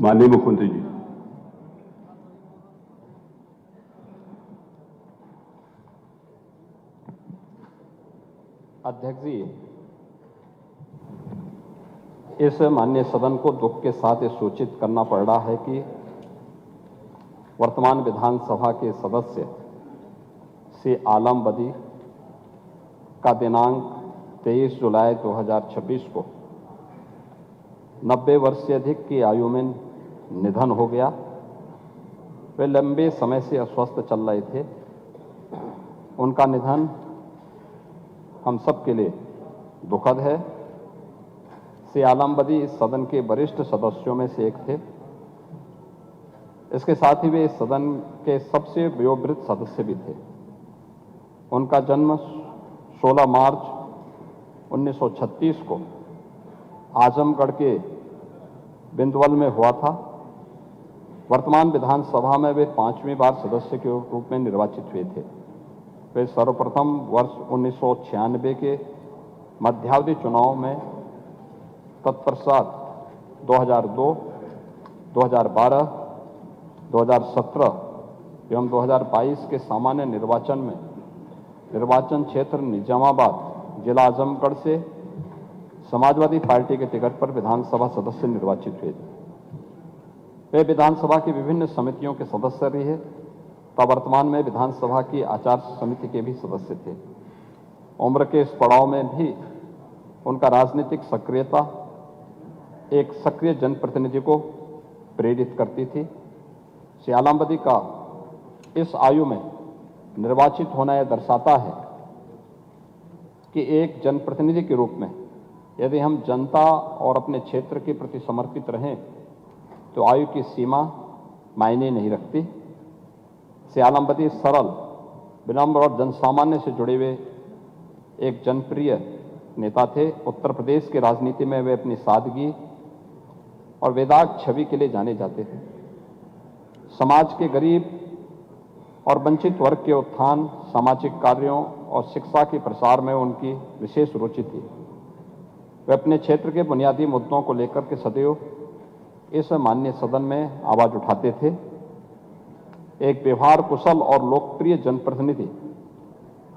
माननीय मुख्यमंत्री जी। अध्यक्ष जी, इस माननीय सदन को दुख के साथ ये सूचित करना पड़ रहा है कि वर्तमान विधानसभा के सदस्य श्री आलम बदी का दिनांक 23 जुलाई 2026 को 90 वर्ष से अधिक की आयु में निधन हो गया। वे लंबे समय से अस्वस्थ चल रहे थे। उनका निधन हम सब के लिए दुखद है। श्री आलम बदी इस सदन के वरिष्ठ सदस्यों में से एक थे। इसके साथ ही वे इस सदन के सबसे वयोवृद्ध सदस्य भी थे। उनका जन्म 16 मार्च 1936 को आजमगढ़ के बिंदवल में हुआ था। वर्तमान विधानसभा में वे 5वीं बार सदस्य के रूप में निर्वाचित हुए थे। वे सर्वप्रथम वर्ष 1996 के मध्यावधि चुनाव में, तत्पश्चात 2002, 2012, 2017 एवं 2022 के सामान्य निर्वाचन में निर्वाचन क्षेत्र निजामाबाद जिला आजमगढ़ से समाजवादी पार्टी के टिकट पर विधानसभा सदस्य निर्वाचित हुए थे। वे विधानसभा की विभिन्न समितियों के सदस्य रहे तथा वर्तमान में विधानसभा की आचार समिति के भी सदस्य थे। उम्र के इस पड़ाव में भी उनका राजनीतिक सक्रियता एक सक्रिय जनप्रतिनिधि को प्रेरित करती थी। श्री आलम बदी का इस आयु में निर्वाचित होना यह दर्शाता है कि एक जनप्रतिनिधि के रूप में यदि हम जनता और अपने क्षेत्र के प्रति समर्पित रहें तो आयु की सीमा मायने नहीं रखती। श्री आलम बदी सरल, विनम्र और जनसामान्य से जुड़े हुए एक जनप्रिय नेता थे। उत्तर प्रदेश की राजनीति में वे अपनी सादगी और वेदाग छवि के लिए जाने जाते थे। समाज के गरीब और वंचित वर्ग के उत्थान, सामाजिक कार्यों और शिक्षा के प्रसार में उनकी विशेष रुचि थी। वे अपने क्षेत्र के बुनियादी मुद्दों को लेकर के सदैव इस माननीय सदन में आवाज उठाते थे। एक व्यवहार कुशल और लोकप्रिय जनप्रतिनिधि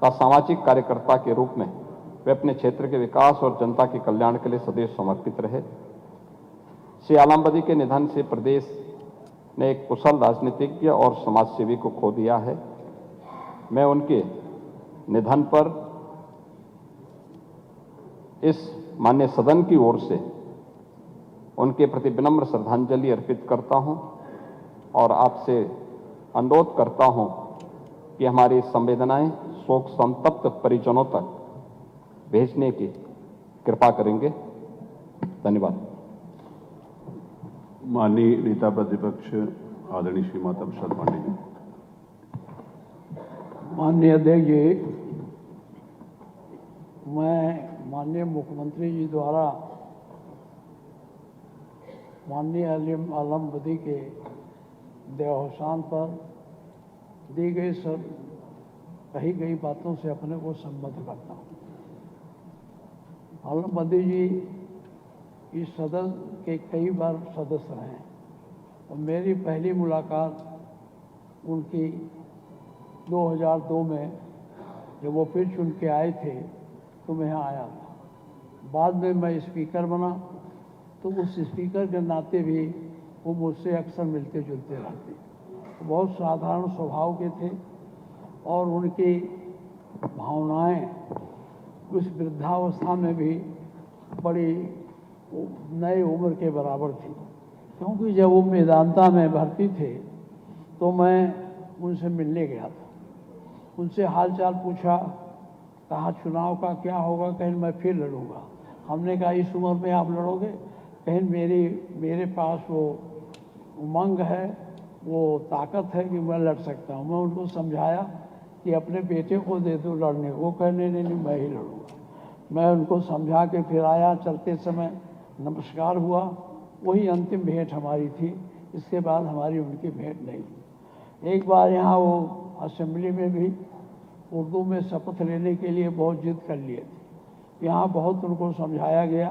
का सामाजिक कार्यकर्ता के रूप में वे अपने क्षेत्र के विकास और जनता के कल्याण के लिए सदैव समर्पित रहे। श्री आलम बदी के निधन से प्रदेश ने एक कुशल राजनीतिज्ञ और समाजसेवी को खो दिया है। मैं उनके निधन पर इस माननीय सदन की ओर से उनके प्रति विनम्र श्रद्धांजलि अर्पित करता हूं और आपसे अनुरोध करता हूं कि हमारी संवेदनाएं शोक संतप्त परिजनों तक भेजने की कृपा करेंगे। धन्यवाद। माननीय नेता प्रतिपक्ष आदरणीय श्री माता प्रसाद पांडे जी। माननीय अध्यक्ष जी, मैं माननीय मुख्यमंत्री जी द्वारा माननीय आलम बदी के देहावसान पर दी गई कही गई बातों से अपने को संबद्ध करता हूँ। आलम बदी जी इस सदन के कई बार सदस्य रहे और मेरी पहली मुलाकात उनकी 2002 में जब वो फिर चुन के आए थे तो मैं यहाँ आया था। बाद में मैं स्पीकर बना तो उस स्पीकर के नाते भी वो मुझसे अक्सर मिलते जुलते रहते। बहुत साधारण स्वभाव के थे और उनकी भावनाएं उस वृद्धावस्था में भी बड़ी नई उम्र के बराबर थी। क्योंकि जब वो मेदांता में भर्ती थे तो मैं उनसे मिलने गया था। उनसे हालचाल पूछा, कहा चुनाव का क्या होगा, कहीं मैं फिर लड़ूंगा। हमने कहा इस उम्र में आप लड़ोगे? कहीं मेरे पास वो उमंग है, वो ताकत है कि मैं लड़ सकता हूँ। मैं उनको समझाया कि अपने बेटे को दे दो लड़ने को। कहने नहीं, मैं ही लड़ूंगा। मैं उनको समझा के फिर आया। चलते समय नमस्कार हुआ, वही अंतिम भेंट हमारी थी। इसके बाद हमारी उनकी भेंट नहीं। एक बार यहाँ वो असेंबली में भी उर्दू में शपथ लेने के लिए बहुत जिद कर लिए थे। यहाँ बहुत उनको समझाया गया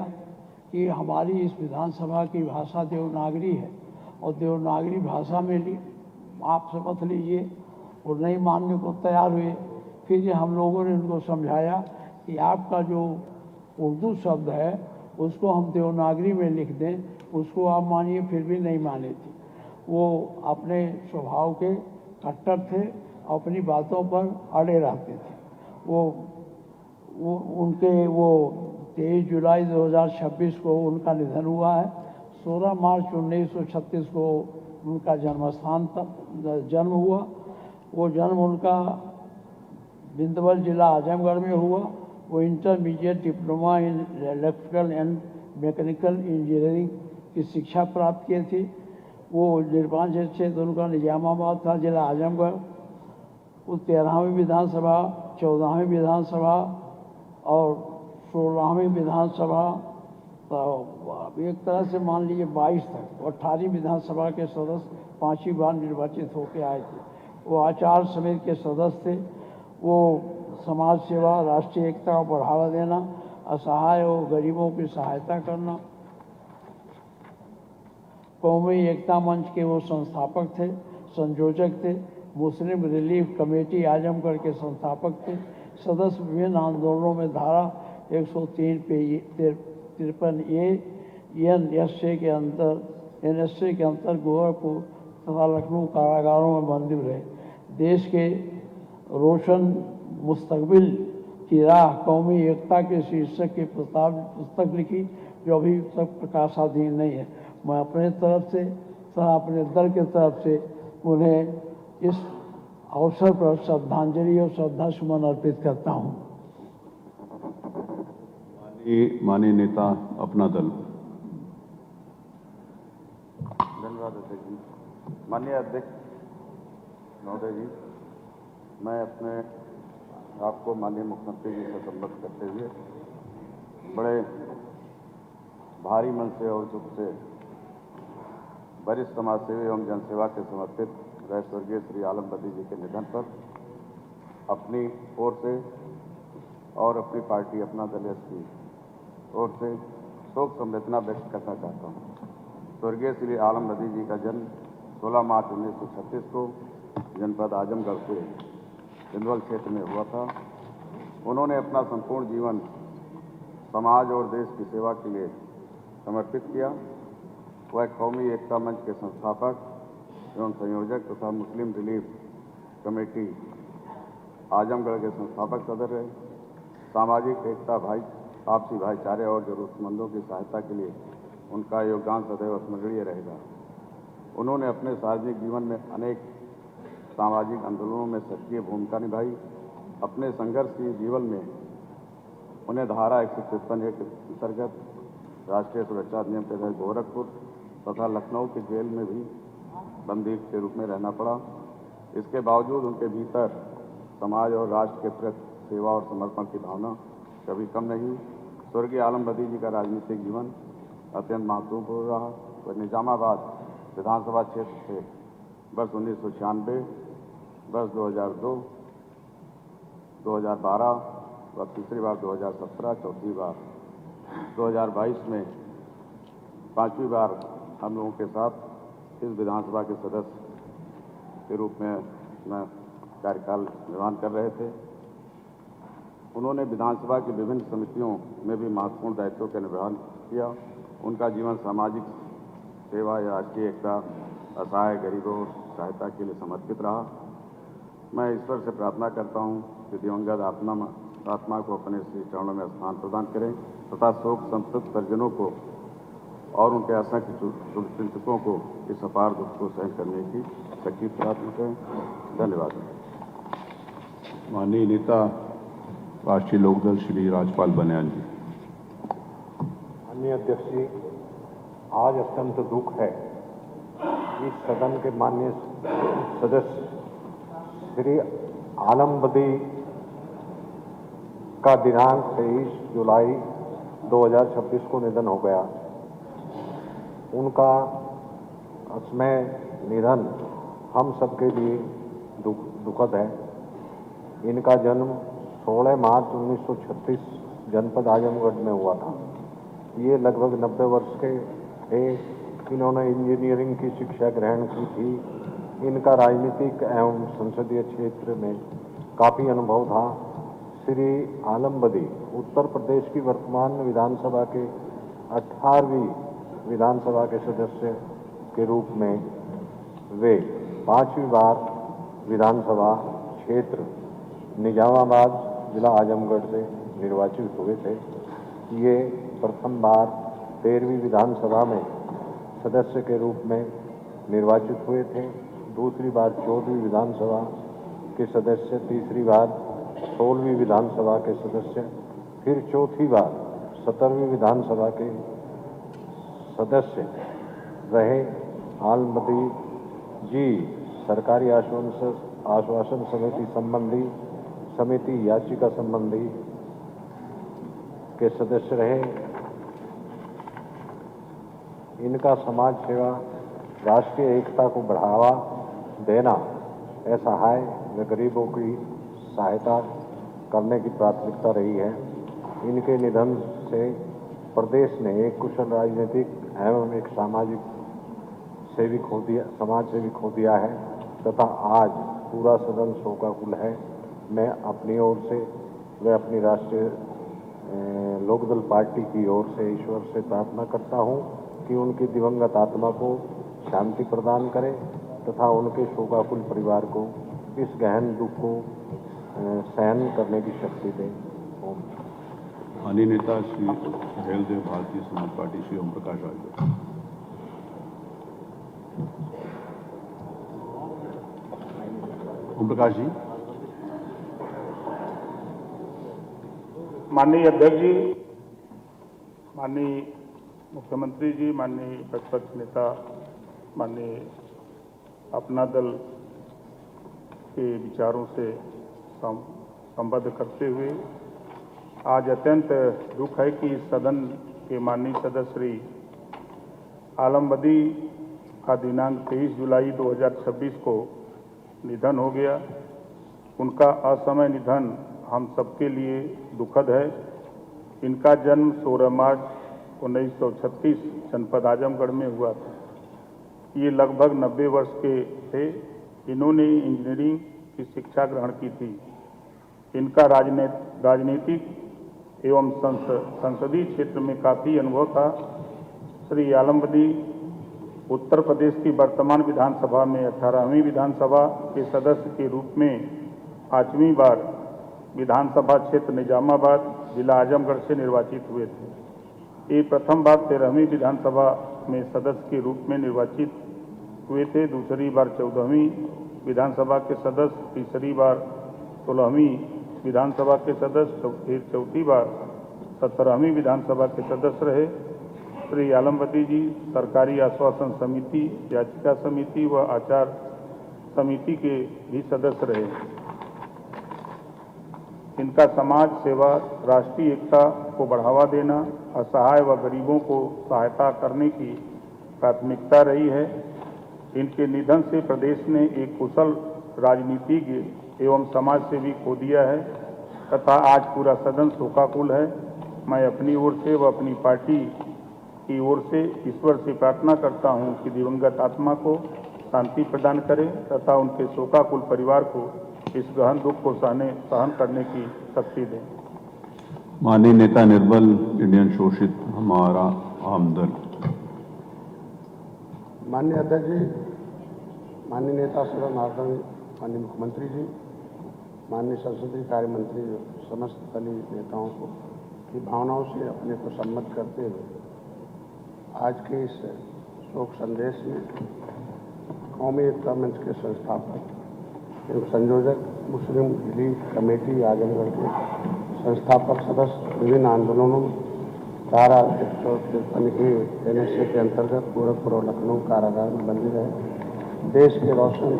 कि हमारी इस विधानसभा की भाषा देवनागरी है और देवनागरी भाषा में आप शपथ लीजिए। और नहीं मानने को तैयार हुए। फिर हम लोगों ने उनको समझाया कि आपका जो उर्दू शब्द है उसको हम देवनागरी में लिख दें, उसको आप मानिए। फिर भी नहीं माने थे। वो अपने स्वभाव के कट्टर थे, अपनी बातों पर अड़े रहते थे। उनके 23 जुलाई 2026 को उनका निधन हुआ है। 16 मार्च 1936 को उनका जन्म हुआ। वो जन्म उनका बिंदवल जिला आजमगढ़ में हुआ। वो intermediate diploma in electrical and mechanical engineering की शिक्षा प्राप्त की थी। वो निर्वाचन क्षेत्र उनका निजामाबाद था, जिला आजमगढ़। वो 13वीं विधानसभा, 14वीं विधानसभा और 16वीं विधानसभा, एक तरह से मान लीजिए 22 तक, और 18वीं विधानसभा के सदस्य 5वीं बार निर्वाचित होकर आए थे। वो आचार समिति के सदस्य थे। वो समाज सेवा, राष्ट्रीय एकता को बढ़ावा देना, असहाय और गरीबों की सहायता करना, कौमी एकता मंच के वो संस्थापक थे, संयोजक थे। मुस्लिम रिलीफ कमेटी आजमगढ़ के संस्थापक थे। सदस्य विभिन्न आंदोलनों में धारा 103 पे 53A NSA के अंतर गोरखपुर तथा लखनऊ कारागारों में बंदी रहे। देश के रोशन मुस्तकबिल की राह कौमी एकता के शीर्षक की पुस्तक लिखी, जो अभी तक प्रकाशाधीन नहीं है। मैं अपने तरफ से तथा अपने दल के तरफ से उन्हें इस अवसर पर श्रद्धांजलि और श्रद्धा सुमन अर्पित करता हूँ। माननीय नेता अपना दल। धन्यवाद अध्यक्ष जी। माननीय अध्यक्ष महोदय जी, मैं अपने आपको माननीय मुख्यमंत्री जी से संबद्ध करते हुए बड़े भारी मन से और दुख से वरिष्ठ समाजसेवी एवं जनसेवा के समर्पित रहे स्वर्गीय श्री आलम बदी जी के निधन पर अपनी ओर से और अपनी पार्टी अपना दल की ओर से शोक संवेदना व्यक्त करना चाहता हूँ। स्वर्गीय श्री आलम बदी जी का जन्म 16 मार्च 1936 को जनपद आजमगढ़ के हिंदवल क्षेत्र में हुआ था। उन्होंने अपना संपूर्ण जीवन समाज और देश की सेवा के लिए समर्पित किया। वह कौमी एकता मंच के संस्थापक एवं संयोजक तथा मुस्लिम रिलीफ कमेटी आजमगढ़ के संस्थापक सदस्य रहे। सामाजिक एकता, आपसी भाईचारे और जरूरतमंदों की सहायता के लिए उनका योगदान सदैव स्मरणीय रहेगा। उन्होंने अपने सार्वजनिक जीवन में अनेक सामाजिक आंदोलनों में सक्रिय भूमिका निभाई। अपने संघर्षशील जीवन में उन्हें धारा 153 के अंतर्गत राष्ट्रीय सुरक्षा अधिनियम के तहत गोरखपुर तथा लखनऊ के जेल में भी बंदी के रूप में रहना पड़ा। इसके बावजूद उनके भीतर समाज और राष्ट्र के प्रति सेवा और समर्पण की भावना कभी कम नहीं। स्वर्गीय आलम बदी जी का राजनीतिक जीवन अत्यंत महत्वपूर्ण रहा। वह निजामाबाद विधानसभा क्षेत्र से वर्ष 1996, वर्ष 2002, 2012 व तीसरी बार 2017, चौथी बार 2022 में 5वीं बार हम लोगों के साथ इस विधानसभा के सदस्य के रूप में कार्यकाल निर्वहन कर रहे थे। उन्होंने विधानसभा की विभिन्न समितियों में भी महत्वपूर्ण दायित्वों का निर्वहन किया। उनका जीवन सामाजिक सेवा या राष्ट्रीय एकता, असहाय गरीबों सहायता के लिए समर्पित रहा। मैं ईश्वर से प्रार्थना करता हूं कि दिवंगत आत्मा को अपने श्री चरणों में स्थान प्रदान करें तथा शोक संतप्त परिजनों को और उनके असंख्य शुभचिंतकों को इस अपार दुख को सहन करने की शक्ति प्राप्त करें। धन्यवाद। माननीय नेता राष्ट्रीय लोकदल श्री राजपाल बनियाल जी। माननीय अध्यक्ष जी, आज अत्यंत दुख है इस सदन के माननीय सदस्य श्री आलम बदी का दिनांक 23 जुलाई 2026 को निधन हो गया। उनका असमय निधन हम सबके लिए दुखद है। इनका जन्म 16 मार्च 1936 जनपद आजमगढ़ में हुआ था। ये लगभग 90 वर्ष के थे। इन्होंने इंजीनियरिंग की शिक्षा ग्रहण की थी। इनका राजनीतिक एवं संसदीय क्षेत्र में काफ़ी अनुभव था। श्री आलम बदी उत्तर प्रदेश की वर्तमान विधानसभा के 18वीं विधानसभा के सदस्य के रूप में वे 5वीं बार विधानसभा क्षेत्र निजामाबाद जिला आजमगढ़ से निर्वाचित हुए थे। ये प्रथम बार 13वीं विधानसभा में सदस्य के रूप में निर्वाचित हुए थे। दूसरी बार 14वीं विधानसभा के सदस्य, तीसरी बार 16वीं विधानसभा के सदस्य, फिर चौथी बार 17वीं विधानसभा के सदस्य रहे। आलम बदी जी सरकारी आश्वासन समिति संबंधी समिति याचिका संबंधी के सदस्य रहे। इनका समाज सेवा, राष्ट्रीय एकता को बढ़ावा देना, असहाय व गरीबों की सहायता करने की प्राथमिकता रही है। इनके निधन से प्रदेश ने एक कुशल राजनीतिक एवं एक समाज सेवी खो दिया है तथा आज पूरा सदन शोकाकुल है। मैं अपनी ओर से व अपनी राष्ट्रीय लोकदल पार्टी की ओर से ईश्वर से प्रार्थना करता हूं कि उनकी दिवंगत आत्मा को शांति प्रदान करे तथा उनके शोकाकुल परिवार को इस गहन दुख को सहन करने की शक्ति दे। माननीय नेता श्री हेलदेव भारतीय समाज पार्टी श्री ओम प्रकाश राजभर। ओम प्रकाश जी। माननीय अध्यक्ष जी, माननीय मुख्यमंत्री जी, माननीय प्रतिपक्ष नेता, माननीय अपना दल के विचारों से संबद्ध करते हुए आज अत्यंत दुख है कि सदन के माननीय सदस्य श्री आलम बदी का दिनांक 23 जुलाई 2026 को निधन हो गया। उनका असमय निधन हम सबके लिए दुखद है। इनका जन्म 16 मार्च 1936 जनपद आजमगढ़ में हुआ था। ये लगभग 90 वर्ष के थे। इन्होंने इंजीनियरिंग की शिक्षा ग्रहण की थी। इनका राजनीतिक एवं संसदीय क्षेत्र में काफ़ी अनुभव था। श्री आलमबदी उत्तर प्रदेश की वर्तमान विधानसभा में 18वीं विधानसभा के सदस्य के रूप में 5वीं बार विधानसभा क्षेत्र निजामाबाद जिला आजमगढ़ से निर्वाचित हुए थे। ये प्रथम बार 13वीं विधानसभा में सदस्य के रूप में निर्वाचित हुए थे, दूसरी बार 14वीं विधानसभा के सदस्य, तीसरी बार 16वीं विधानसभा के सदस्य, फिर चौथी बार 17वीं विधानसभा के सदस्य रहे। श्री आलमबदी जी सरकारी आश्वासन समिति, याचिका समिति व आचार समिति के भी सदस्य रहे। इनका समाज सेवा, राष्ट्रीय एकता को बढ़ावा देना, असहाय व गरीबों को सहायता करने की प्राथमिकता रही है। इनके निधन से प्रदेश ने एक कुशल राजनीतिज्ञ एवं समाज सेवी खो दिया है तथा आज पूरा सदन शोकाकुल है। मैं अपनी ओर से व अपनी पार्टी की ओर से ईश्वर से प्रार्थना करता हूं कि दिवंगत आत्मा को शांति प्रदान करें तथा उनके शोकाकुल परिवार को इस गहन दुख को सहन करने की शक्ति दें। माननीय नेता निर्बल, इंडियन शोषित हमारा आमदन। माननीय अध्यक्ष जी, माननीय नेता सदन आदरणीय माननीय मुख्यमंत्री जी, माननीय संसदीय कार्य मंत्री, समस्त दलीय नेताओं को की भावनाओं से अपने को सम्मत करते हुए आज के इस शोक संदेश में कौमी एकता मंच के संस्थापक एवं संयोजक, मुस्लिम रिलीफ कमेटी आजमगढ़ के संस्थापक सदस्य, विभिन्न आंदोलनों में धारा 153A NSA के अंतर्गत गोरखपुर और लखनऊ कारागार में बंदी रहे, देश के रोशन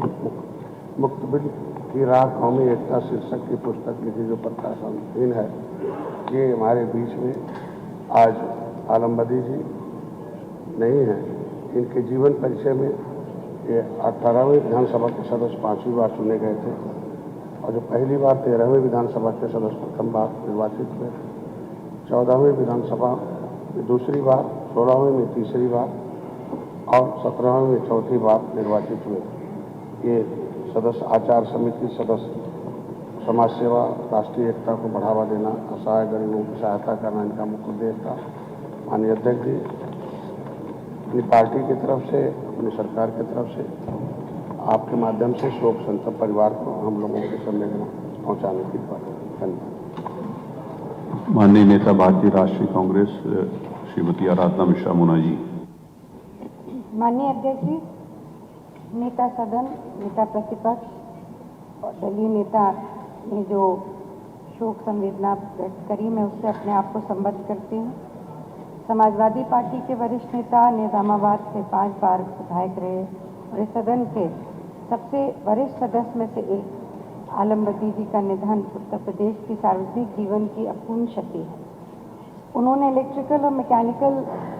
मुक्तबिल की राह कौमी एकता शीर्षक की पुस्तक लिखी जो प्रकाशनहीन है, ये हमारे बीच में आज आलमबदी जी नहीं है। इनके जीवन परिचय में ये 18वीं विधानसभा के सदस्य 5वीं बार चुने गए थे और जो पहली बार 13वीं विधानसभा के सदस्य प्रथम बार निर्वाचित हुए, 14वीं विधानसभा में दूसरी बार, 16वीं में तीसरी बार और 17वीं में चौथी बार निर्वाचित हुए। ये सदस्य आचार समिति सदस्य, समाज सेवा, राष्ट्रीय एकता को बढ़ावा देना, असहाय गरीबों की सहायता करना इनका मुख्य उद्देश्य था। माननीय अध्यक्ष जी, अपनी पार्टी की तरफ से, अपनी सरकार की तरफ से आपके माध्यम से शोक संतप्त परिवार को हम लोगों के संवेदना पहुंचाने की बात। धन्यवाद। माननीय नेता भारतीय राष्ट्रीय कांग्रेस श्रीमती आराधना मिश्रा मोना जी। माननीय अध्यक्ष जी, नेता सदन, नेता प्रतिपक्ष और दलीय नेता ने जो शोक संवेदना व्यक्त करी, मैं उससे अपने आप को संबद्ध करती हूँ। समाजवादी पार्टी के वरिष्ठ नेता, निजामाबाद से 5 बार विधायक रहे और इस सदन के सबसे वरिष्ठ सदस्य में से एक आलमबदी जी का निधन उत्तर प्रदेश की सार्वजनिक जीवन की अपूर्ण क्षति है। उन्होंने इलेक्ट्रिकल और मैकेनिकल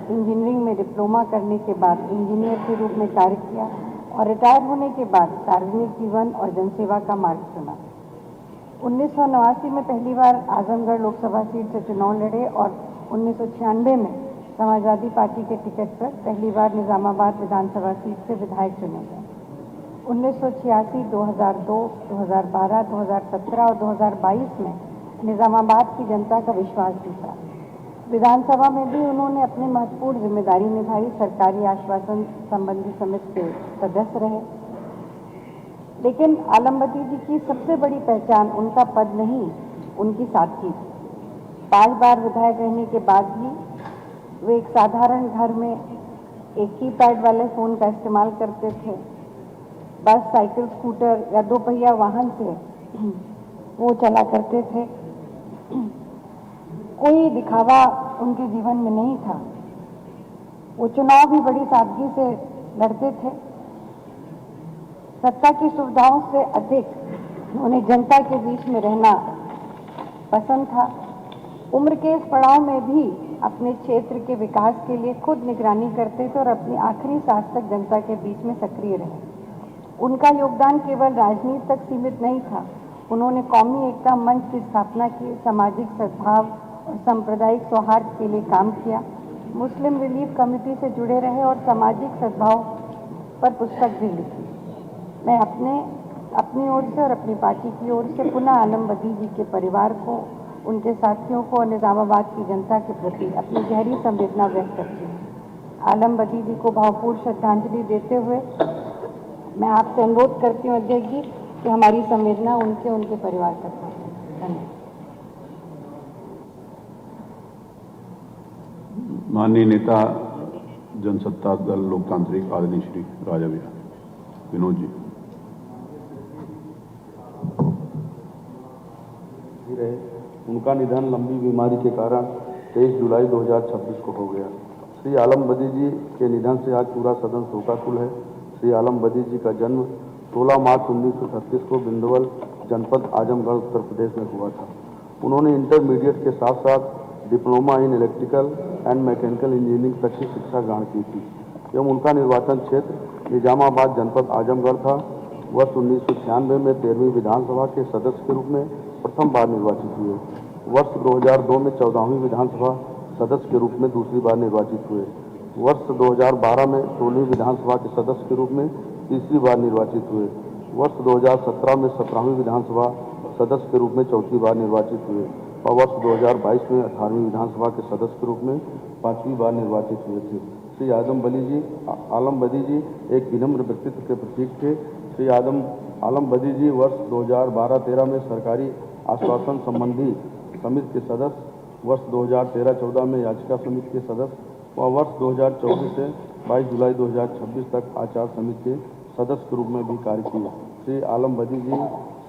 इंजीनियरिंग में डिप्लोमा करने के बाद इंजीनियर के रूप में कार्य किया और रिटायर होने के बाद सार्वजनिक जीवन और जनसेवा का मार्ग चुना। 1989 में पहली बार आजमगढ़ लोकसभा सीट से चुनाव लड़े और 1996 में समाजवादी पार्टी के टिकट पर पहली बार निजामाबाद विधानसभा सीट से विधायक चुने गए। 1986, 2002, 2012, 2017 और 2022 में निजामाबाद की जनता का विश्वास जीता। विधानसभा में भी उन्होंने अपनी महत्वपूर्ण जिम्मेदारी निभाई। सरकारी आश्वासन संबंधी समिति के सदस्य रहे। लेकिन आलमबदी जी की सबसे बड़ी पहचान उनका पद नहीं, उनकी सादगी थी। 5 बार विधायक रहने के बाद भी वे एक साधारण घर में एक कीपैड वाले फ़ोन का इस्तेमाल करते थे। बस, साइकिल, स्कूटर या 2 पहिया वाहन से वो चला करते थे। कोई दिखावा उनके जीवन में नहीं था। वो चुनाव भी बड़ी सादगी से लड़ते थे। सत्ता की सुविधाओं से अधिक उन्हें जनता के बीच में रहना पसंद था। उम्र के इस पड़ाव में भी अपने क्षेत्र के विकास के लिए खुद निगरानी करते थे और अपनी आखिरी सांस तक जनता के बीच में सक्रिय रहे। उनका योगदान केवल राजनीति तक सीमित नहीं था। उन्होंने कौमी एकता मंच की स्थापना की, सामाजिक सद्भाव और सांप्रदायिक सौहार्द के लिए काम किया। मुस्लिम रिलीफ कमेटी से जुड़े रहे और सामाजिक सद्भाव पर पुस्तक भी लिखी। मैं अपनी ओर से और अपनी पार्टी की ओर से पुनः आलम बदी जी के परिवार को, उनके साथियों को और निजामाबाद की जनता के प्रति अपनी गहरी संवेदना व्यक्त करती हूँ। आलम बदी जी को भावपूर्ण श्रद्धांजलि देते हुए मैं आपसे अनुरोध करती हूँ अध्यक्ष जी कि हमारी संवेदना उनके परिवार तक पहुँचे। धन्यवाद। माननीय नेता जनसत्ता दल लोकतांत्रिक आदरणीय श्री राजा भैया विनोद जी। रहे, उनका निधन लंबी बीमारी के कारण 23 जुलाई 2026 को हो गया। श्री आलम बदी जी के निधन से आज पूरा सदन शोकाकुल है। श्री आलम बदी जी का जन्म 16 मार्च 1936 को बिंदवल जनपद आजमगढ़ उत्तर प्रदेश में हुआ था। उन्होंने इंटरमीडिएट के साथ साथ diploma in electrical and mechanical engineering तक की शिक्षा ग्रहण की थी एवं उनका निर्वाचन क्षेत्र निजामाबाद जनपद आजमगढ़ था। वर्ष 1996 में 13वीं विधानसभा के सदस्य के रूप में प्रथम बार निर्वाचित हुए। वर्ष 2002 में 14वीं विधानसभा सदस्य के रूप में दूसरी बार निर्वाचित हुए। वर्ष 2012 में 16वीं विधानसभा के सदस्य के रूप में तीसरी बार निर्वाचित हुए। वर्ष 2017 में 17वीं विधानसभा सदस्य के रूप में चौथी बार निर्वाचित हुए और वर्ष 2022 में 18वीं विधानसभा के सदस्य के रूप में 5वीं बार निर्वाचित हुए थे। श्री आलम बदी जी एक विनम्र व्यक्तित्व के प्रतीक थे। श्री आलम बदी जी वर्ष 2012-13 में सरकारी आश्वासन संबंधी समिति के सदस्य, वर्ष 2013-14 में याचिका समिति के सदस्य और वर्ष 2024 से 22 जुलाई 2026 तक आचार समिति के सदस्य के रूप में भी कार्य किए। श्री आलम बदी जी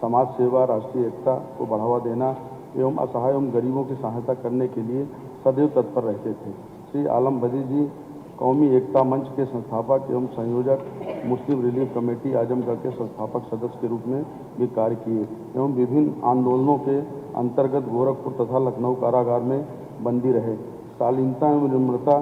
समाज सेवा, राष्ट्रीय एकता को बढ़ावा देना एवं असहाय एवं गरीबों की सहायता करने के लिए सदैव तत्पर रहते थे। श्री आलम बदी जी कौमी एकता मंच के संस्थापक एवं संयोजक, मुस्लिम रिलीफ कमेटी आजमगढ़ के संस्थापक सदस्य के रूप में भी कार्य किए एवं विभिन्न आंदोलनों के अंतर्गत गोरखपुर तथा लखनऊ कारागार में बंदी रहे। शालीनता एवं विनम्रता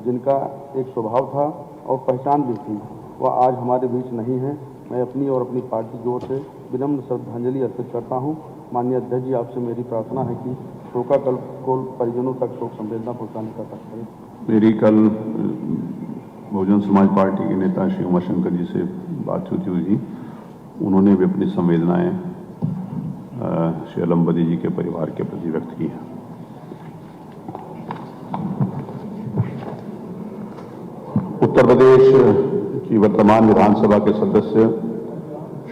जिनका एक स्वभाव था और पहचान भी थी, वह आज हमारे बीच नहीं है। मैं अपनी और अपनी पार्टी की ओर से विनम्र श्रद्धांजलि अर्पित करता हूँ। माननीय अध्यक्ष जी, आपसे मेरी प्रार्थना है कि शोकाकुल को परिजनों तक शोक संवेदना पहुँचाने का कार्य करें। मेरी कल बहुजन समाज पार्टी के नेता श्री उमाशंकर जी से बातचीत हुई थी। उन्होंने भी अपनी संवेदनाएं श्री आलम बदी जी के परिवार के प्रति व्यक्त की हैं। उत्तर प्रदेश की वर्तमान विधानसभा के सदस्य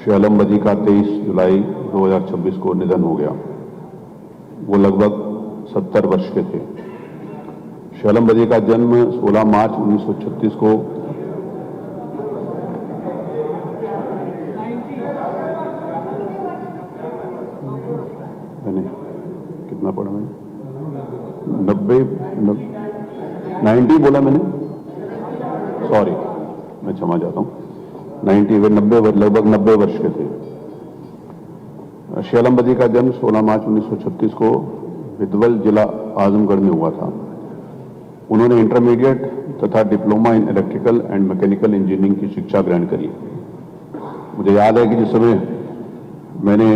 श्री आलम बदी का 23 जुलाई 2026 को निधन हो गया। वो लगभग 70 वर्ष के थे। श्री आलम बदी का जन्म 16 मार्च 1936 को कितना पढ़ा मैंने 90 बोला मैंने, सॉरी, मैं क्षमा चाहता हूँ। 90 लगभग 90 वर्ष के थे। श्री आलम बदी का जन्म 16 मार्च 1936 को बिदवल जिला आजमगढ़ में हुआ था। उन्होंने इंटरमीडिएट तथा diploma in electrical and mechanical engineering की शिक्षा ग्रहण करी। मुझे याद है कि जिस समय मैंने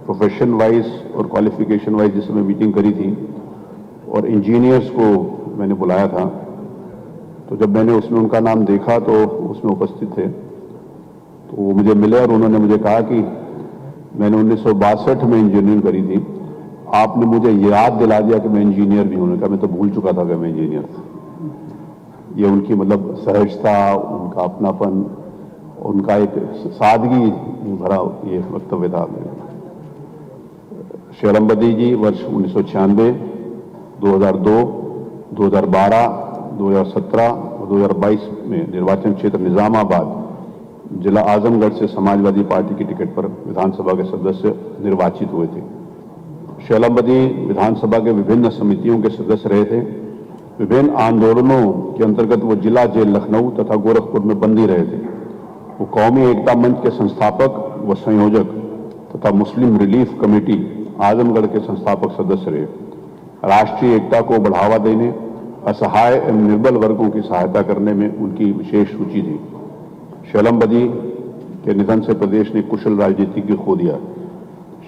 प्रोफेशन वाइज और क्वालिफिकेशन वाइज जिस समय मीटिंग करी थी और इंजीनियर्स को मैंने बुलाया था, तो जब मैंने उसमें उनका नाम देखा तो उसमें उपस्थित थे, तो वो मुझे मिले और उन्होंने मुझे कहा कि मैंने 1962 में इंजीनियरिंग करी थी, आपने मुझे याद दिला दिया कि मैं इंजीनियर भी हूं। मैं तो भूल चुका था कि मैं इंजीनियर था। ये उनकी मतलब सहजता, उनका अपनापन, उनका एक सादगी भरा ये वक्तव्य था। श्री आलम बदी जी वर्ष 1996, 2002, 2012, 2017 और 2022 में निर्वाचन क्षेत्र निजामाबाद जिला आजमगढ़ से समाजवादी पार्टी की टिकट पर विधानसभा के सदस्य निर्वाचित हुए थे। श्री आलम बदी विधानसभा के विभिन्न समितियों के सदस्य रहे थे। विभिन्न आंदोलनों के अंतर्गत वो जिला जेल लखनऊ तथा गोरखपुर में बंदी रहे थे। वो कौमी एकता मंच के संस्थापक व संयोजक तथा मुस्लिम रिलीफ कमेटी आजमगढ़ के संस्थापक सदस्य रहे। राष्ट्रीय एकता को बढ़ावा देने, असहाय एवं निर्बल वर्गों की सहायता करने में उनकी विशेष रुचि थी। श्री आलम बदी के निधन से प्रदेश ने कुशल राजनीतिज्ञ खो दिया।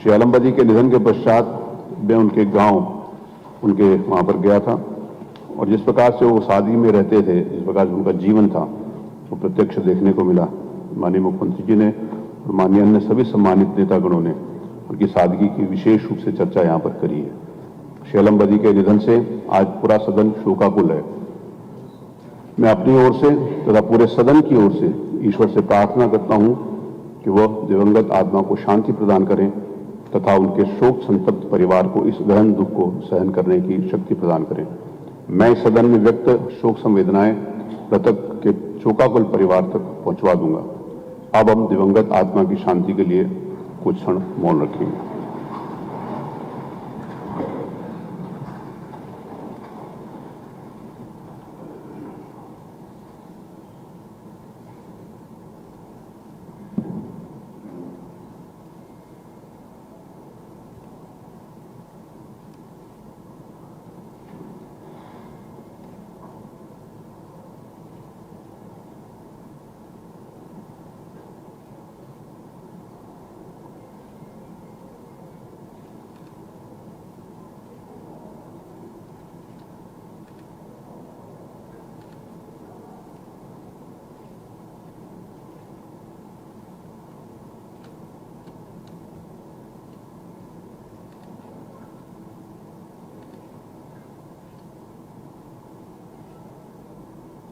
श्री आलम बदी के निधन के पश्चात मैं उनके गांव, उनके वहां पर गया था और जिस प्रकार से वो शादी में रहते थे, जिस प्रकार से उनका जीवन था, वो प्रत्यक्ष देखने को मिला। माननीय मुख्यमंत्री जी ने और माननीय अन्य सभी सम्मानित नेतागणों ने उनकी सादगी की विशेष रूप से चर्चा यहाँ पर करी है। शैलम बदी के निधन से आज पूरा सदन शोकाकुल है। मैं अपनी ओर से तथा पूरे सदन की ओर से ईश्वर से प्रार्थना करता हूं कि वह दिवंगत आत्मा को शांति प्रदान करें तथा उनके शोक संतप्त परिवार को इस गहन दुख को सहन करने की शक्ति प्रदान करें। मैं इस सदन में व्यक्त शोक संवेदनाएं मृतक के शोकाकुल परिवार तक पहुंचवा दूंगा। अब हम दिवंगत आत्मा की शांति के लिए कुछ क्षण मौन रखेंगे।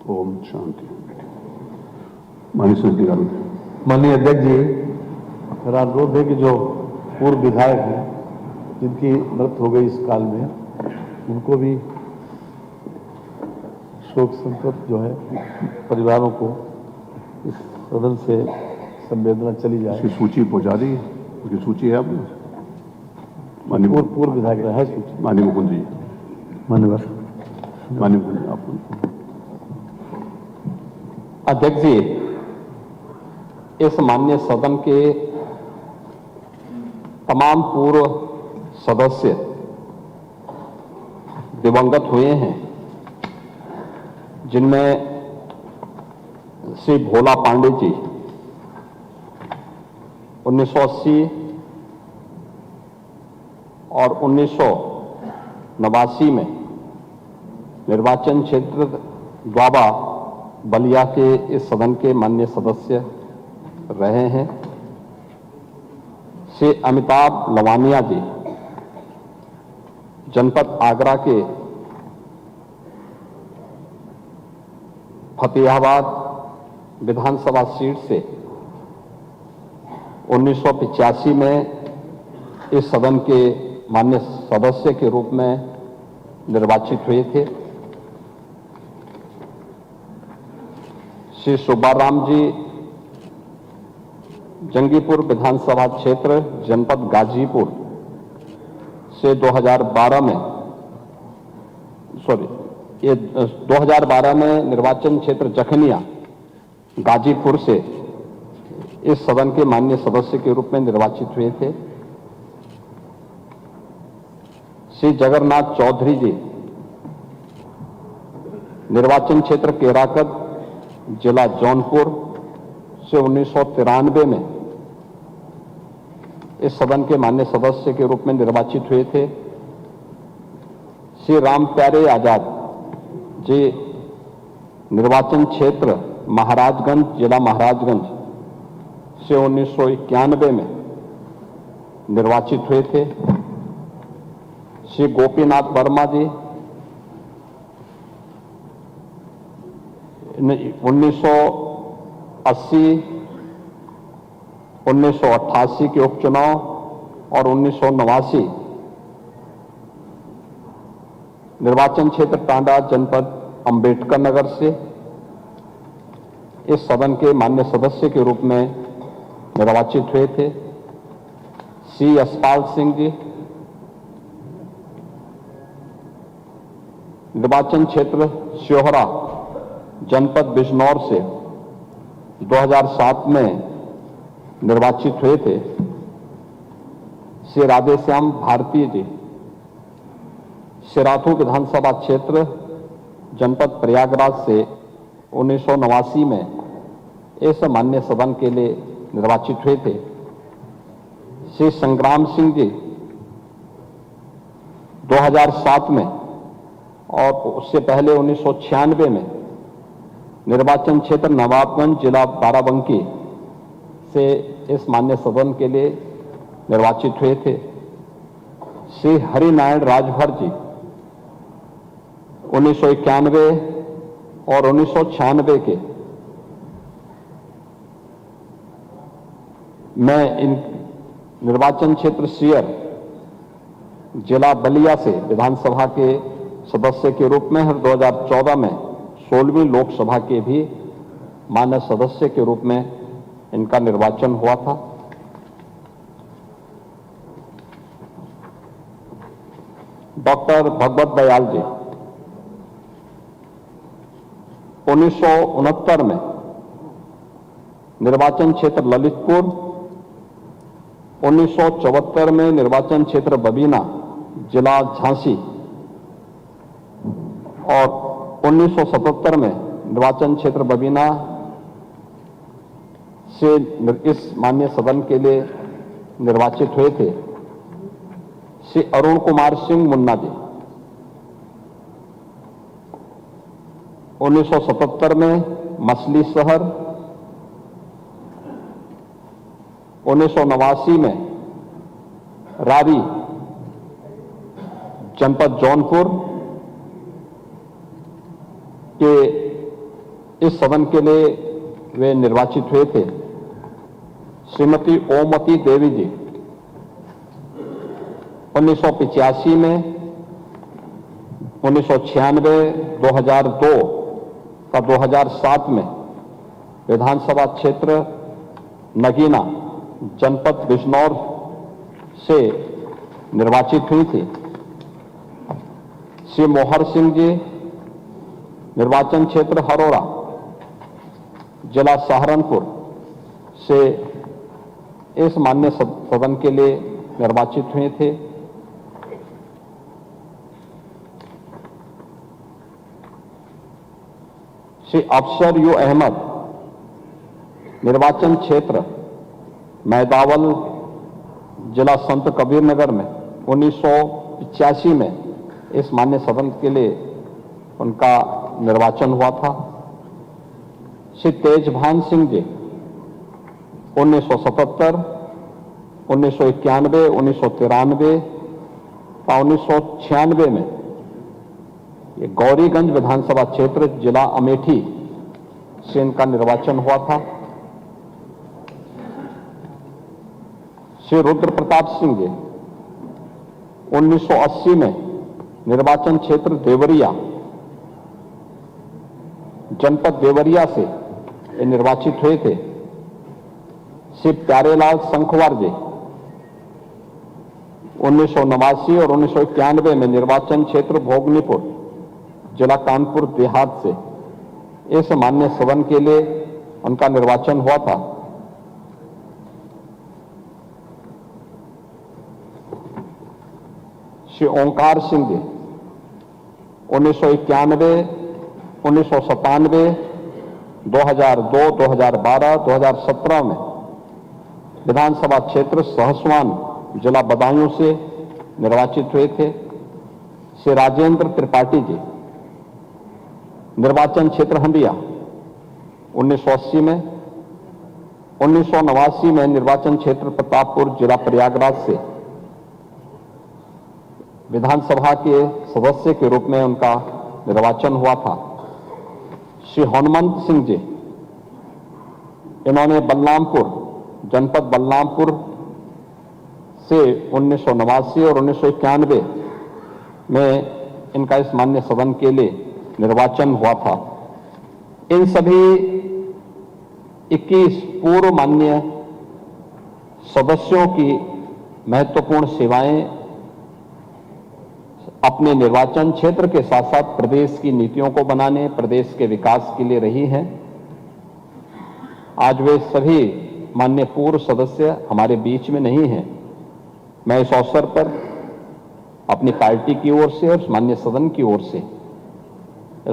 ओम शांति। माननीय सचिव, माननीय अध्यक्ष जी, मेरा अनुरोध है कि जो पूर्व विधायक हैं जिनकी मृत्यु हो गई इस काल में, उनको भी शोक संतप्त जो है परिवारों को इस सदन से संवेदना चली जाए। उसकी सूची पहुंचा दी, उसकी सूची है आपने? माननीय पूर्व विधायक है सूची। माननीय मुकुंद जी, मान्यवर माननीय मुकुंद जी, आप अध्यक्ष जी, इस माननीय सदन के तमाम पूर्व सदस्य दिवंगत हुए हैं, जिनमें श्री भोला पांडे जी 1980 और 1989 में निर्वाचन क्षेत्र द्वाबा बलिया के इस सदन के माननीय सदस्य रहे हैं। श्री अमिताभ लवानिया जी जनपद आगरा के फतेहाबाद विधानसभा सीट से 1985 में इस सदन के माननीय सदस्य के रूप में निर्वाचित हुए थे। श्री सुब्बाराम जी जंगीपुर विधानसभा क्षेत्र जनपद गाजीपुर से 2012 में निर्वाचन क्षेत्र जखनिया गाजीपुर से इस सदन के माननीय सदस्य के रूप में निर्वाचित हुए थे। श्री जगन्नाथ चौधरी जी निर्वाचन क्षेत्र केराकत जिला जौनपुर से 1993 में इस सदन के माननीय सदस्य के रूप में निर्वाचित हुए थे। श्री राम प्यारे आजाद जी निर्वाचन क्षेत्र महाराजगंज जिला महाराजगंज से 1991 में निर्वाचित हुए थे। श्री गोपीनाथ वर्मा जी 1980, 1988 के उपचुनाव और 1989 निर्वाचन क्षेत्र टांडा जनपद अंबेडकर नगर से इस सदन के माननीय सदस्य के रूप में निर्वाचित हुए थे। श्री यशपाल सिंह जी निर्वाचन क्षेत्र श्योहरा जनपद बिजनौर से 2007 में निर्वाचित हुए थे। श्री राधेश्याम भारती जी सिराथू विधानसभा क्षेत्र जनपद प्रयागराज से 1989 में इस माननीय सदन के लिए निर्वाचित हुए थे। श्री संग्राम सिंह जी 2007 में और उससे पहले 1996 में निर्वाचन क्षेत्र नवाबगंज, जिला बाराबंकी से इस माननीय सदन के लिए निर्वाचित हुए थे। श्री हरिनारायण राजभर जी 1991 और 1996 के मैं इन निर्वाचन क्षेत्र सियर, जिला बलिया से विधानसभा के सदस्य के रूप में और 2014 में 16वीं लोकसभा के भी माननीय सदस्य के रूप में इनका निर्वाचन हुआ था। डॉक्टर भगवत दयाल जी 1969 में निर्वाचन क्षेत्र ललितपुर, 1974 में निर्वाचन क्षेत्र बबीना, जिला झांसी और 1977 में निर्वाचन क्षेत्र बबीना से इस माननीय सदन के लिए निर्वाचित हुए थे श्री अरुण कुमार सिंह मुन्ना जी। 1977 में मछली शहर, 1989 में रारी, जनपद जौनपुर के इस सदन के लिए वे निर्वाचित हुए थे। श्रीमती ओमवती देवी जी 1985 में, 1996, 2002 का 2007 में विधानसभा क्षेत्र नगीना, जनपद बिजनौर से निर्वाचित हुई थी। श्री मोहर सिंह जी निर्वाचन क्षेत्र हरोरा, जिला सहारनपुर से इस माननीय सदन के लिए निर्वाचित हुए थे। श्री अफसर यू अहमद निर्वाचन क्षेत्र मैदावल, जिला संत कबीर नगर में 1985 में इस माननीय सदन के लिए उनका निर्वाचन हुआ था। श्री तेजभान सिंह जी 1977, 1991, 1993 और 1996 में ये गौरीगंज विधानसभा क्षेत्र, जिला अमेठी से इनका निर्वाचन हुआ था। श्री रुद्र प्रताप सिंह जी 1980 में निर्वाचन क्षेत्र देवरिया, जनपद देवरिया से ये निर्वाचित हुए थे। श्री प्यारेलाल संखवार जी 1989 और 1991 में निर्वाचन क्षेत्र भोगनीपुर, जिला कानपुर देहात से इस माननीय सदन के लिए उनका निर्वाचन हुआ था। श्री ओंकार सिंह जी 1991, 1997, 2002, 2012, 2017 में विधानसभा क्षेत्र सहसवान, जिला बदायूं से निर्वाचित हुए थे। श्री राजेंद्र त्रिपाठी जी निर्वाचन क्षेत्र हंडिया 1980 में, 1989 में निर्वाचन क्षेत्र प्रतापपुर, जिला प्रयागराज से विधानसभा के सदस्य के रूप में उनका निर्वाचन हुआ था। श्री हनुमंत सिंह जी इन्होंने बलरामपुर, जनपद बलरामपुर से 1989 और 1991 में इनका इस माननीय सदन के लिए निर्वाचन हुआ था। इन सभी 21 पूर्व माननीय सदस्यों की महत्वपूर्ण सेवाएं अपने निर्वाचन क्षेत्र के साथ साथ प्रदेश की नीतियों को बनाने, प्रदेश के विकास के लिए रही हैं। आज वे सभी माननीय पूर्व सदस्य हमारे बीच में नहीं हैं। मैं इस अवसर पर अपनी पार्टी की ओर से और माननीय सदन की ओर से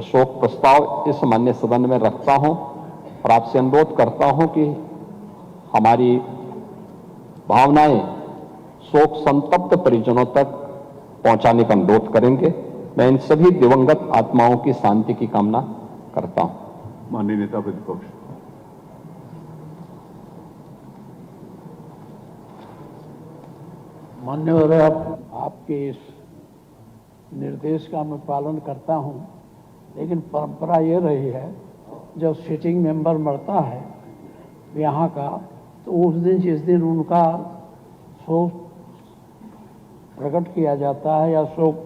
शोक प्रस्ताव इस माननीय सदन में रखता हूं और आपसे अनुरोध करता हूं कि हमारी भावनाएं शोक संतप्त परिजनों तक पहुंचाने का अनुरोध करेंगे। मैं इन सभी दिवंगत आत्माओं की शांति की कामना करता हूं। माननीय नेता प्रतिपक्ष। मान्यवर, आपके इस निर्देश का मैं पालन करता हूं, लेकिन परंपरा ये रही है जब सिटिंग मेंबर मरता है यहाँ का, तो उस दिन जिस दिन उनका शोक प्रकट किया जाता है या शोक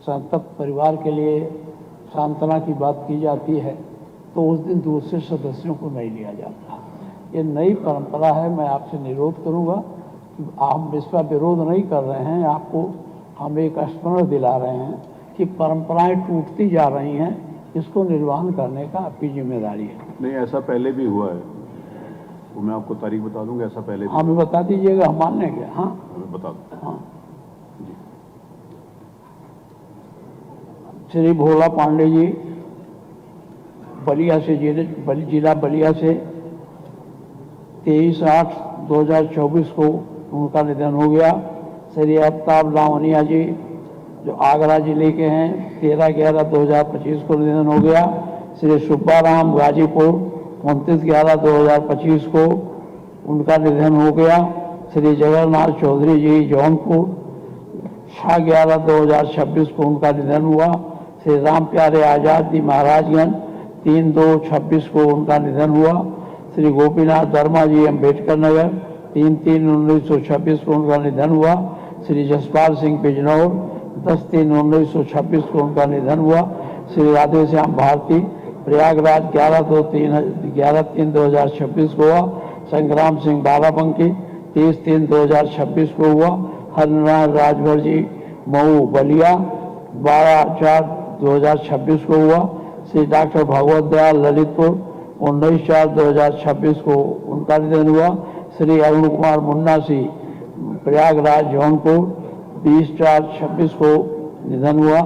संतप्त परिवार के लिए सांत्वना की बात की जाती है, तो उस दिन दूसरे सदस्यों को नहीं लिया जाता। ये नई परंपरा है। मैं आपसे निर्रोध करूंगा कि आप इसका विरोध नहीं कर रहे हैं, आपको हम एक स्मरण दिला रहे हैं कि परंपराएं टूटती जा रही हैं, इसको निर्वहन करने का आपकी जिम्मेदारी है। नहीं, ऐसा पहले भी हुआ है, वो मैं आपको तारीख बता दूंगा। ऐसा पहले भी हमें बता दीजिएगा, हम मान लेंगे। हाँ, हमें बता दो। हाँ। श्री भोला पांडे जी बलिया से, जिला बलिया से 23/8/2024 को उनका निधन हो गया। श्री अफ्ताब लावनिया जी जो आगरा जिले के हैं, 13/11/2025 को निधन हो गया। श्री सुब्बाराम गाजीपुर 29/11/2025 को उनका निधन हो गया। श्री जगन्नाथ चौधरी जी जौनपुर 6/11/2026 को उनका निधन हुआ। श्री राम प्यारे आजाद जी महाराजगंज 3/2/26 को उनका निधन हुआ। श्री गोपीनाथ वर्मा जी अम्बेडकर नगर 3/3/1926 को उनका निधन हुआ। श्री जसपाल सिंह बिजनौर 10/3/1926 को उनका निधन हुआ। श्री राधेश्याम भारती प्रयागराज 11/3/2026 को हुआ। संग्राम सिंह बाराबंकी 30/3/2026 को हुआ। हरिनारायण राजभर जी मऊ बलिया 12/4/2026 को हुआ। श्री डॉक्टर भगवत दयाल ललितपुर 19/4/2026 को उनका निधन हुआ। श्री अरुण कुमार मुन्ना सिंह प्रयागराज जौनपुर 20/4/26 को निधन हुआ।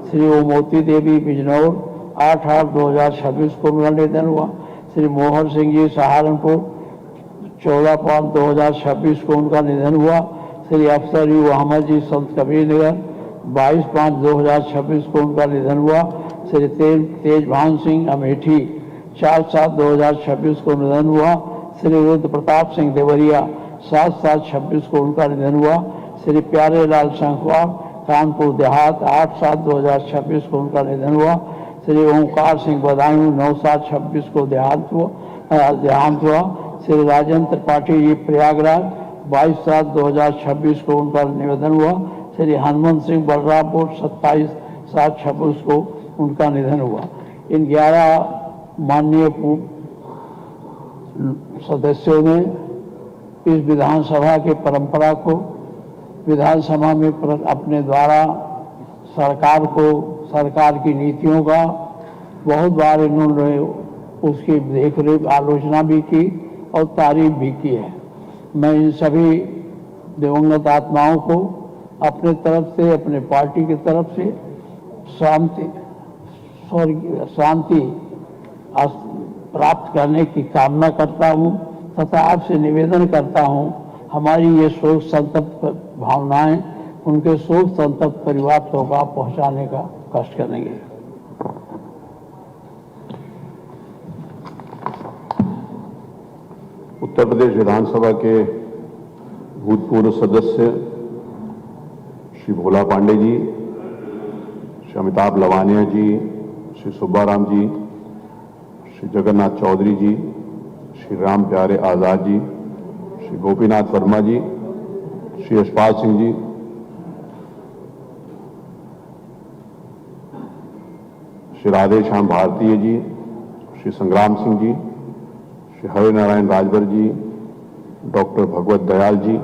श्री ओमोती देवी बिजनौर 8/8/2026 को उनका निधन हुआ। श्री मोहन सिंह जी सहारनपुर 14/5/2026 को उनका निधन हुआ। श्री अफसर यू अहमद जी संत कबीर नगर 22/5/2026 को उनका निधन हुआ। श्री तेजभान सिंह अमेठी 4/7/2026 को निधन हुआ। श्री रुद्र प्रताप सिंह देवरिया 7/7/26 को उनका निधन हुआ। श्री प्यारे लाल संखवार कानपुर देहात 8/7/2026 को उनका निधन हुआ। श्री ओंकार सिंह बदायूं 9/7/26 को देहांत हुआ। श्री राजेंद्र त्रिपाठी जी प्रयागराज 22/7/2026 को उनका निधन हुआ। श्री हनुमंत सिंह बलरामपुर 27/7/26 को उनका निधन हुआ। इन 11 माननीय सदस्यों ने इस विधानसभा की परंपरा को विधानसभा में अपने द्वारा सरकार की नीतियों का बहुत बार इन्होंने उसकी देखरेख आलोचना भी की और तारीफ भी की है। मैं इन सभी दिवंगत आत्माओं को अपने तरफ से, अपने पार्टी की तरफ से शांति प्राप्त करने की कामना करता हूं तथा आपसे निवेदन करता हूं, हमारी ये शोक संतप्त भावनाएं उनके शोक संतप्त परिवार तक आप पहुंचाने का कष्ट करेंगे। उत्तर प्रदेश विधानसभा के भूतपूर्व सदस्य श्री भोला पांडे जी, श्री अमिताभ लवानिया जी, श्री सुब्बाराम जी, श्री जगन्नाथ चौधरी जी, श्री राम प्यारे आजाद जी, श्री गोपीनाथ वर्मा जी, श्री यशपाल सिंह जी, श्री राधेश्याम भारती जी, श्री संग्राम सिंह जी, श्री हरिनारायण राजभर जी, डॉक्टर भगवत दयाल जी,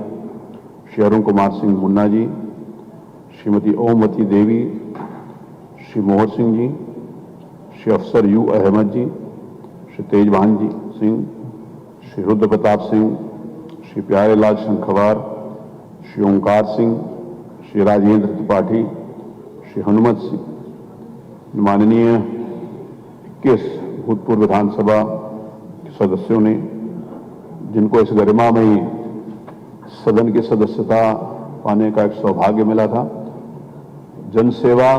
श्री अरुण कुमार सिंह मुन्ना जी, श्रीमती ओमवती देवी, श्री मोहर सिंह जी, श्री अफसर यू अहमद जी, श्री तेजभान जी सिंह, श्री रुद्र प्रताप सिंह, श्री प्यारेलाल शंखवार, श्री ओंकार सिंह, श्री राजेंद्र त्रिपाठी, श्री हनुमत सिंह, माननीय 21 भूतपूर्व विधानसभा सदस्यों ने, जिनको इस गरिमामयी सदन की सदस्यता पाने का एक सौभाग्य मिला था। जनसेवा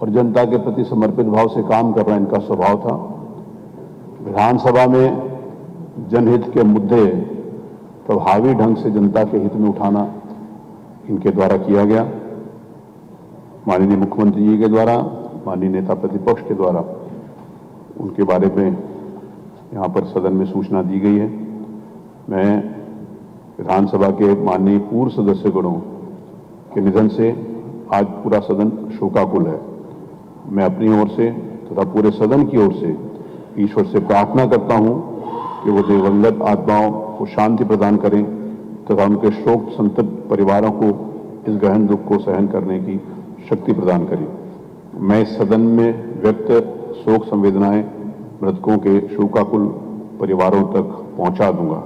और जनता के प्रति समर्पित भाव से काम करना इनका स्वभाव था। विधानसभा में जनहित के मुद्दे प्रभावी ढंग से जनता के हित में उठाना इनके द्वारा किया गया। माननीय मुख्यमंत्री जी के द्वारा, माननीय नेता प्रतिपक्ष के द्वारा उनके बारे में यहाँ पर सदन में सूचना दी गई है। मैं विधानसभा के माननीय पूर्व सदस्यगणों के निधन से आज पूरा सदन शोकाकुल है। मैं अपनी ओर से तथा पूरे सदन की ओर से ईश्वर से प्रार्थना करता हूं कि वो दिवंगत आत्माओं को शांति प्रदान करें तथा उनके शोक संतप्त परिवारों को इस गहन दुख को सहन करने की शक्ति प्रदान करें। मैं इस सदन में व्यक्त शोक संवेदनाएं मृतकों के शोकाकुल परिवारों तक पहुंचा दूंगा।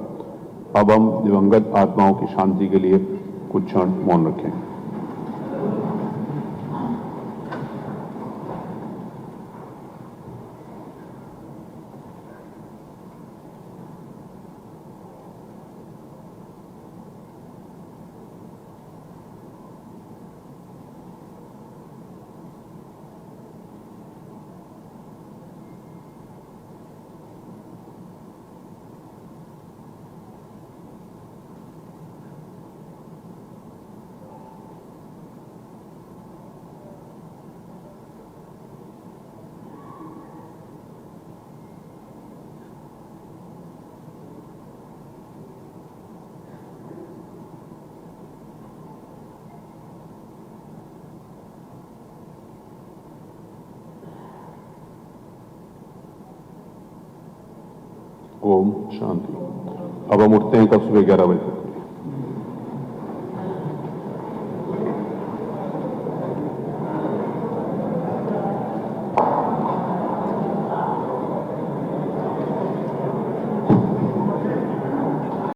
अब हम दिवंगत आत्माओं की शांति के लिए कुछ क्षण मौन रखें। ओम शांति। अब हम उठते हैं कल सुबह 11 बजे तक।